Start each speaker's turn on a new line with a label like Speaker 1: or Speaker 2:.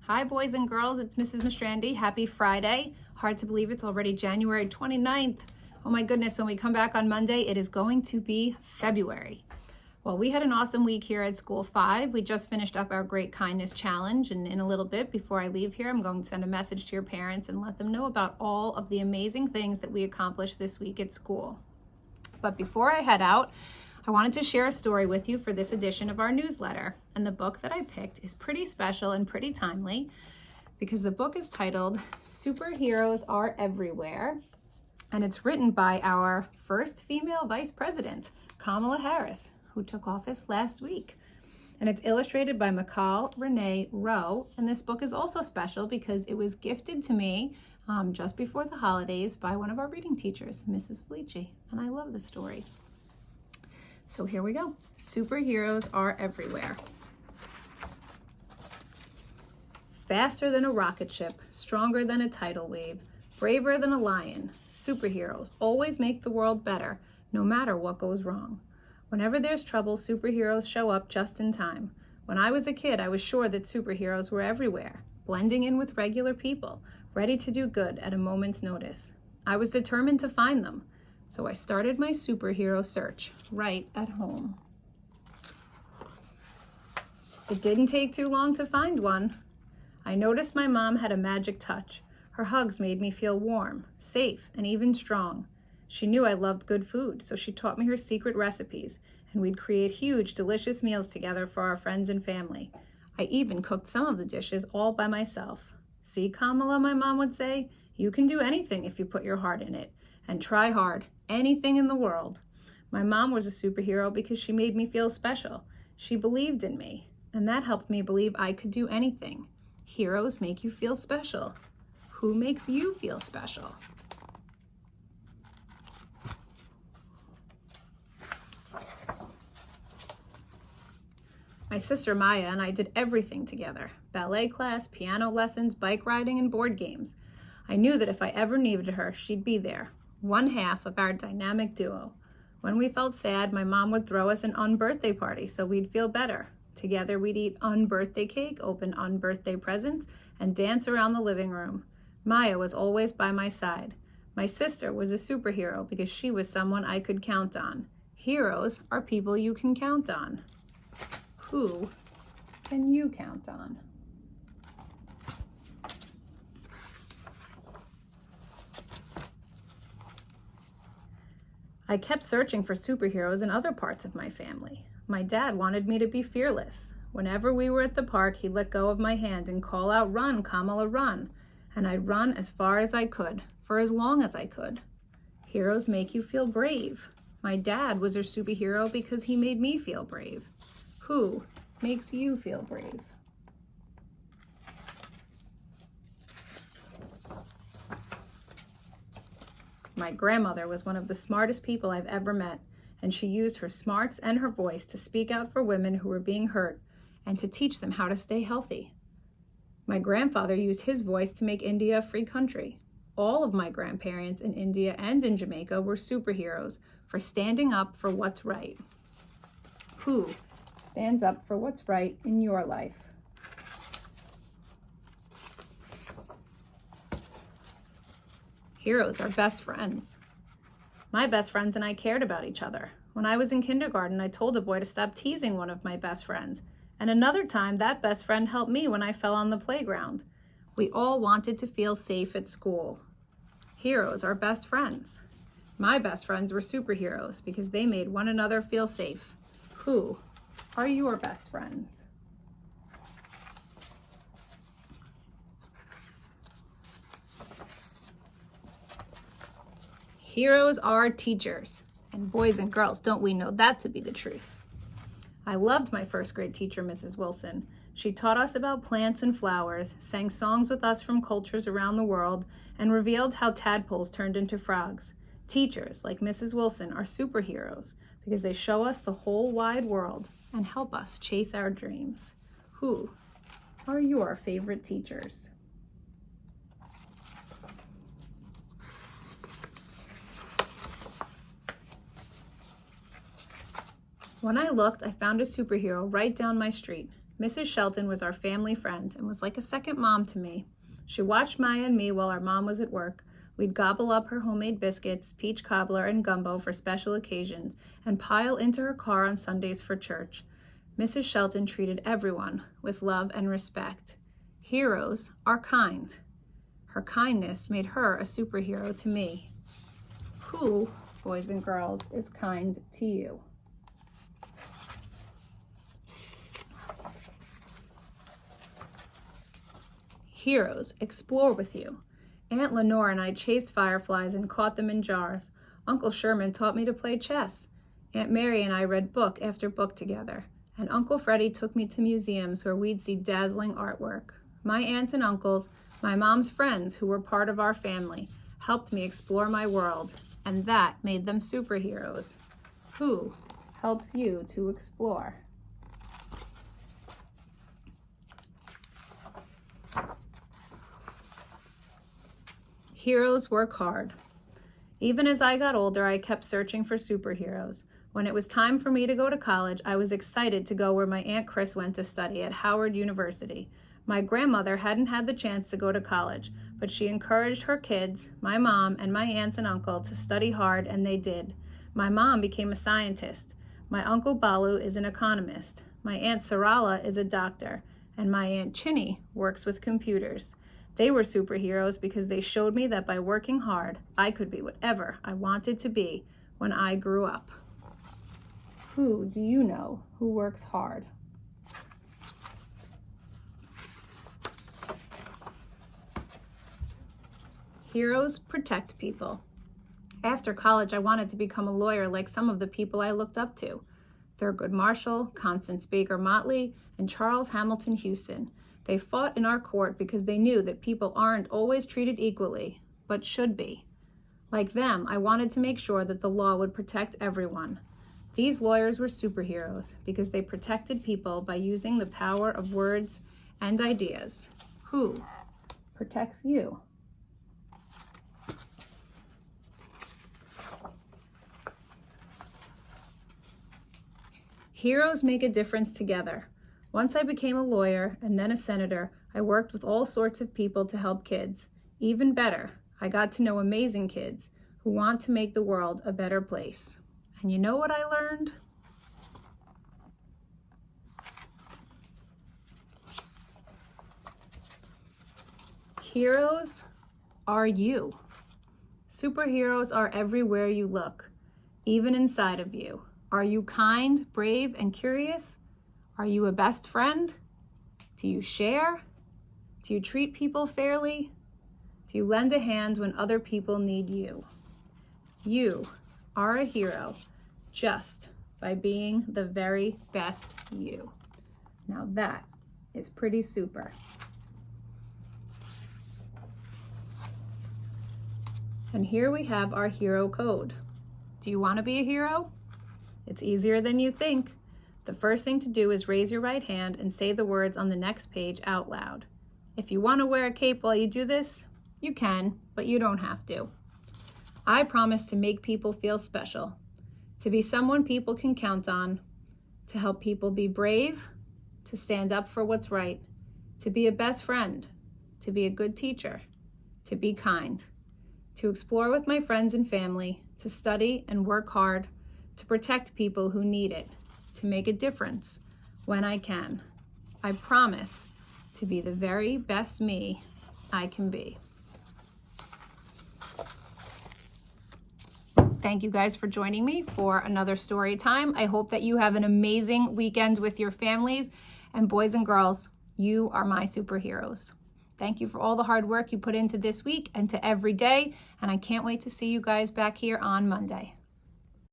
Speaker 1: Hi, boys and girls. It's Mrs. Mastrandi. Happy Friday. Hard to believe it's already January 29th. Oh my goodness, when we come back on Monday, it is going to be February. Well, we had an awesome week here at School 5. We just finished up our Great Kindness Challenge, and in a little bit, before I leave here, I'm going to send a message to your parents and let them know about all of the amazing things that we accomplished this week at school. But before I head out, I wanted to share a story with you for this edition of our newsletter. And the book that I picked is pretty special and pretty timely because the book is titled Superheroes Are Everywhere. And it's written by our first female vice president, Kamala Harris, who took office last week. And it's illustrated by Mechal, Renee, Rowe. And this book is also special because it was gifted to me just before the holidays by one of our reading teachers, Mrs. Felici. And I love the story. So here we go. Superheroes are everywhere. Faster than a rocket ship, stronger than a tidal wave, braver than a lion, superheroes always make the world better, no matter what goes wrong. Whenever there's trouble, superheroes show up just in time. When I was a kid, I was sure that superheroes were everywhere, blending in with regular people, ready to do good at a moment's notice. I was determined to find them. So I started my superhero search right at home. It didn't take too long to find one. I noticed my mom had a magic touch. Her hugs made me feel warm, safe, and even strong. She knew I loved good food, so she taught me her secret recipes, and we'd create huge, delicious meals together for our friends and family. I even cooked some of the dishes all by myself. See, Kamala, my mom would say, you can do anything if you put your heart in it. And try hard, anything in the world. My mom was a superhero because she made me feel special. She believed in me, and that helped me believe I could do anything. Heroes make you feel special. Who makes you feel special? My sister Maya and I did everything together. Ballet class, piano lessons, bike riding, and board games. I knew that if I ever needed her, she'd be there. One half of our dynamic duo. When we felt sad, my mom would throw us an unbirthday party so we'd feel better. Together we'd eat unbirthday cake, open unbirthday presents, and dance around the living room. Maya was always by my side. My sister was a superhero because she was someone I could count on. Heroes are people you can count on. Who can you count on? I kept searching for superheroes in other parts of my family. My dad wanted me to be fearless. Whenever we were at the park, he'd let go of my hand and call out, "Run, Kamala, run." And I'd run as far as I could, for as long as I could. Heroes make you feel brave. My dad was a superhero because he made me feel brave. Who makes you feel brave? My grandmother was one of the smartest people I've ever met, and she used her smarts and her voice to speak out for women who were being hurt and to teach them how to stay healthy. My grandfather used his voice to make India a free country. All of my grandparents in India and in Jamaica were superheroes for standing up for what's right. Who stands up for what's right in your life? Heroes are best friends. My best friends and I cared about each other. When I was in kindergarten, I told a boy to stop teasing one of my best friends. And another time, that best friend helped me when I fell on the playground. We all wanted to feel safe at school. Heroes are best friends. My best friends were superheroes because they made one another feel safe. Who are your best friends? Heroes are teachers. And boys and girls, don't we know that to be the truth? I loved my first grade teacher, Mrs. Wilson. She taught us about plants and flowers, sang songs with us from cultures around the world, and revealed how tadpoles turned into frogs. Teachers like Mrs. Wilson are superheroes because they show us the whole wide world and help us chase our dreams. Who are your favorite teachers? When I looked, I found a superhero right down my street, Mrs. Shelton was our family friend and was like a second mom to me. She watched Maya and me while our mom was at work. We'd gobble up her homemade biscuits, peach cobbler, and gumbo for special occasions, and pile into her car on Sundays for church. Mrs. Shelton treated everyone with love and respect. Heroes are kind. Her kindness made her a superhero to me. Who, boys and girls, is kind to you? Heroes explore with you. Aunt Lenore and I chased fireflies and caught them in jars. Uncle Sherman taught me to play chess. Aunt Mary and I read book after book together. And Uncle Freddie took me to museums where we'd see dazzling artwork. My aunts and uncles, my mom's friends who were part of our family, helped me explore my world, and that made them superheroes. Who helps you to explore? Heroes work hard. Even as I got older, I kept searching for superheroes. When it was time for me to go to college, I was excited to go where my Aunt Chris went to study, at Howard University. My grandmother hadn't had the chance to go to college, but she encouraged her kids, my mom, and my aunts and uncle to study hard, and they did. My mom became a scientist. My Uncle Balu is an economist. My Aunt Sarala is a doctor, and my Aunt Chinny works with computers. They were superheroes because they showed me that by working hard, I could be whatever I wanted to be when I grew up. Who do you know who works hard? Heroes protect people. After college, I wanted to become a lawyer like some of the people I looked up to. Thurgood Marshall, Constance Baker Motley, and Charles Hamilton Houston. They fought in our court because they knew that people aren't always treated equally, but should be. Like them, I wanted to make sure that the law would protect everyone. These lawyers were superheroes because they protected people by using the power of words and ideas. Who protects you? Heroes make a difference together. Once I became a lawyer and then a senator, I worked with all sorts of people to help kids. Even better, I got to know amazing kids who want to make the world a better place. And you know what I learned? Heroes are you. Superheroes are everywhere you look, even inside of you. Are you kind, brave, and curious? Are you a best friend? Do you share? Do you treat people fairly? Do you lend a hand when other people need you? You are a hero just by being the very best you. Now that is pretty super. And here we have our hero code. Do you want to be a hero? It's easier than you think. The first thing to do is raise your right hand and say the words on the next page out loud. If you want to wear a cape while you do this, you can, but you don't have to. I promise to make people feel special, to be someone people can count on, to help people be brave, to stand up for what's right, to be a best friend, to be a good teacher, to be kind, to explore with my friends and family, to study and work hard, to protect people who need it, to make a difference when I can. I promise to be the very best me I can be. Thank you guys for joining me for another story time. I hope that you have an amazing weekend with your families. And boys and girls, you are my superheroes. Thank you for all the hard work you put into this week and to every day. And I can't wait to see you guys back here on Monday.